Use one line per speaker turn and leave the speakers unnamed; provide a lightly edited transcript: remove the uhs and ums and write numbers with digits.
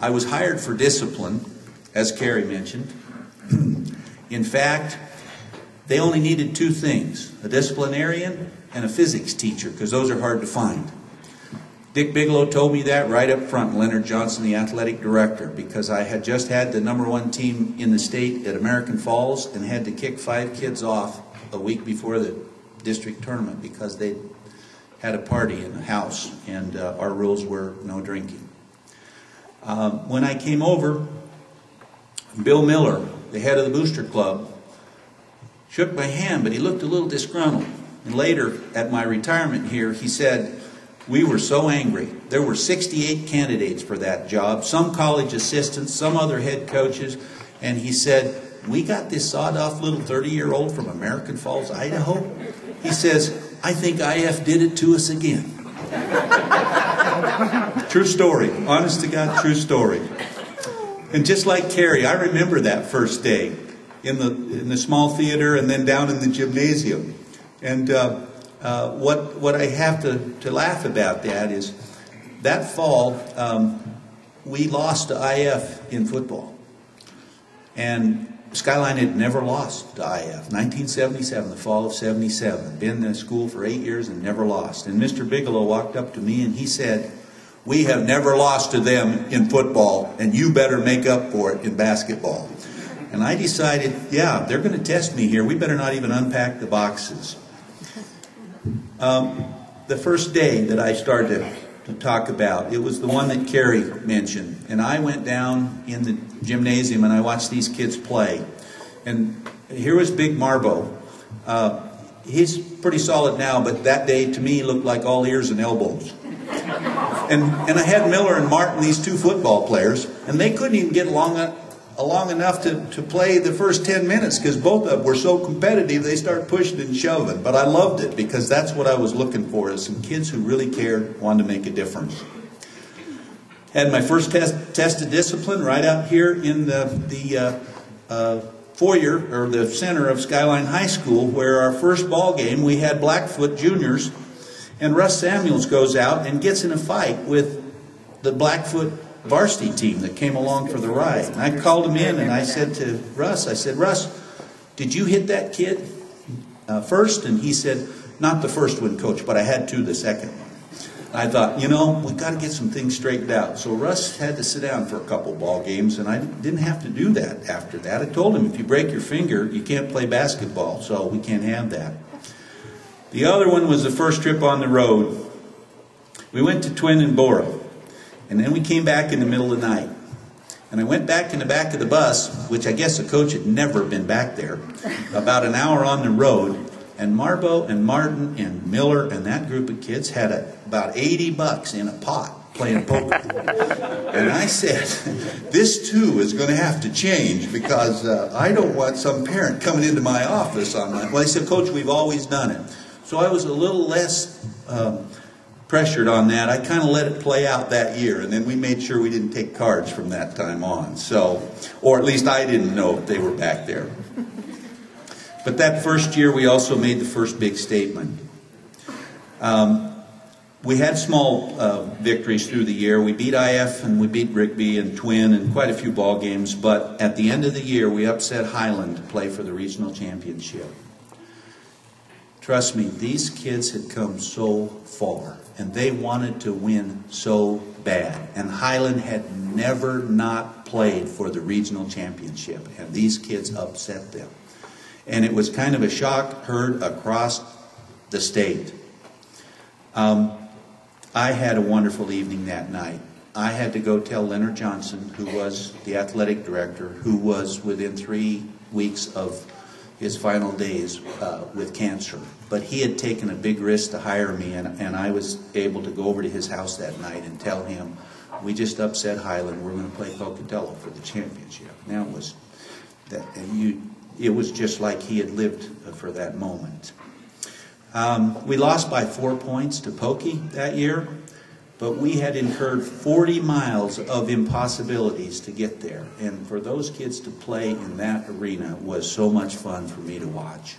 I was hired for discipline, as Carrie mentioned. In fact, they only needed two things, a disciplinarian and a physics teacher, because those are hard to find. Dick Bigelow told me that right up front, Leonard Johnson, the athletic director, because I had just had the #1 team in the state at American Falls and had to kick 5 kids off a week before the district tournament because they had a party in the house, and our rules were no drinking. When I came over, Bill Miller, the head of the Booster Club, shook my hand, but he looked a little disgruntled. And later, at my retirement here, he said, "We were so angry. There were 68 candidates for that job, some college assistants, some other head coaches." And he said, "We got this sawed-off little 30-year-old from American Falls, Idaho." He says, "I think IF did it to us again." True story. Honest to God, true story. And just like Carrie, I remember that first day in the small theater and then down in the gymnasium. And what I have to laugh about that is that fall we lost to IF in football. And Skyline had never lost to IF. 1977, the fall of 77. Been in school for 8 years and never lost. And Mr. Bigelow walked up to me and he said, "We have never lost to them in football, and you better make up for it in basketball." And I decided, yeah, they're going to test me here. We better not even unpack the boxes. The first day that I started to talk about, it was the one that Carrie mentioned. And I went down in the gymnasium and I watched these kids play. And here was Big Marbo. He's pretty solid now, but that day to me looked like all ears and elbows. And I had Miller and Martin, these two football players, and they couldn't even get along enough to play the first 10 minutes because both of them were so competitive they started pushing and shoving. But I loved it because that's what I was looking for, is some kids who really cared, wanted to make a difference. Had my first test of discipline right out here in the foyer, or the center of Skyline High School, where our first ball game we had Blackfoot juniors, and Russ Samuels goes out and gets in a fight with the Blackfoot varsity team that came along for the ride. And I called him in and I said to Russ, I said, "Russ, did you hit that kid first?" And he said, "Not the first one, Coach, but I had to the second one." I thought, you know, we've got to get some things straightened out. So Russ had to sit down for a couple ball games, and I didn't have to do that after that. I told him, if you break your finger, you can't play basketball, so we can't have that. The other one was the first trip on the road. We went to Twin and Bora, and then we came back in the middle of the night. And I went back in the back of the bus, which I guess the coach had never been back there, about an hour on the road. And Marbo and Martin and Miller and that group of kids had about $80 in a pot playing poker. And I said, this too is going to have to change because I don't want some parent coming into my office on that. Well, he said, "Coach, we've always done it." So I was a little less pressured on that. I kind of let it play out that year, and then we made sure we didn't take cards from that time on. So, or at least I didn't know if they were back there. But that first year, we also made the first big statement. We had small victories through the year. We beat IF and we beat Rigby and Twin and quite a few ball games. But at the end of the year, we upset Highland to play for the regional championship. Trust me, these kids had come so far, and they wanted to win so bad. And Highland had never not played for the regional championship, and these kids upset them. And it was kind of a shock heard across the state. I had a wonderful evening that night. I had to go tell Leonard Johnson, who was the athletic director, who was within 3 weeks of his final days with cancer. But he had taken a big risk to hire me, and I was able to go over to his house that night and tell him, "We just upset Highland. We're going to play Pocatello for the championship." Now it was that, it was just like he had lived for that moment. We lost by 4 points to Pokey that year, but we had incurred 40 miles of impossibilities to get there. And for those kids to play in that arena was so much fun for me to watch.